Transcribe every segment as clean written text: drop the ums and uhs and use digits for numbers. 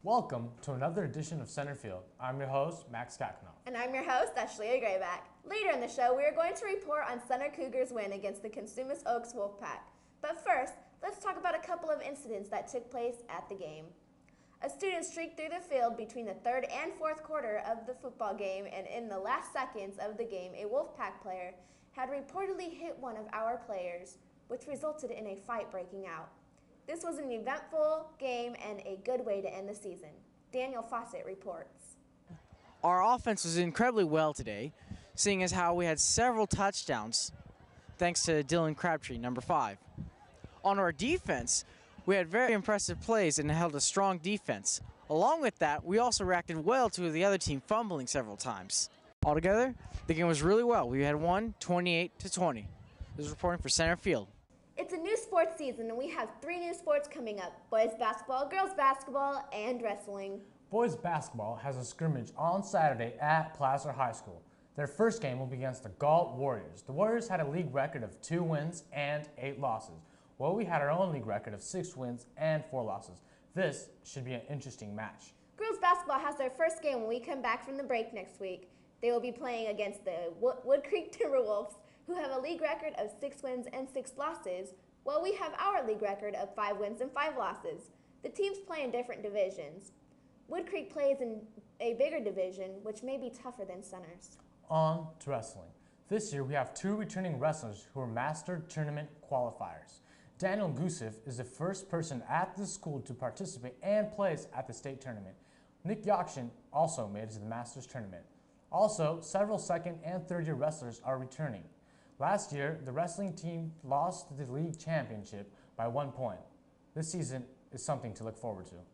Welcome to another edition of Center Field. I'm your host, Max Kakanoff. And I'm your host, Ashleigh Grayback. Later in the show, we are going to report on Center Cougars' win against the Cosumnes Oaks Wolfpack. But first, let's talk about a couple of incidents that took place at the game. A student streaked through the field between the third and fourth quarter of the football game, and in the last seconds of the game, a Wolfpack player had reportedly hit one of our players, which resulted in a fight breaking out. This was an eventful game and a good way to end the season. Daniel Fawcett reports. Our offense was incredibly well today, seeing as how we had several touchdowns, thanks to Dylan Crabtree, number 5. On our defense, we had very impressive plays and held a strong defense. Along with that, we also reacted well to the other team fumbling several times. Altogether, the game was really well. We had won 28-20. This is reporting for Center Field. It's a new sports season, and we have 3 new sports coming up: boys basketball, girls basketball, and wrestling. Boys basketball has a scrimmage on Saturday at Placer High School. Their first game will be against the Galt Warriors. The Warriors had a league record of 2 wins and 8 losses, while we had our own league record of 6 wins and 4 losses. This should be an interesting match. Girls basketball has their first game when we come back from the break next week. They will be playing against the Wood Creek Timberwolves, who have a league record of 6 wins and 6 losses, while we have our league record of 5 wins and 5 losses. The teams play in different divisions. Wood Creek plays in a bigger division, which may be tougher than Center's. On to wrestling. This year we have 2 returning wrestlers who are Master Tournament qualifiers. Daniel Gusev is the first person at the school to participate and place at the state tournament. Nick Yakshin also made it to the Masters Tournament. Also, several second and third year wrestlers are returning. Last year, the wrestling team lost the league championship by 1 point. This season is something to look forward to.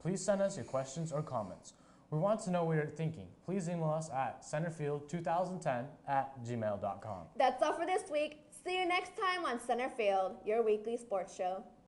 Please send us your questions or comments. We want to know what you're thinking. Please email us at centerfield2010@gmail.com. That's all for this week. See you next time on Center Field, your weekly sports show.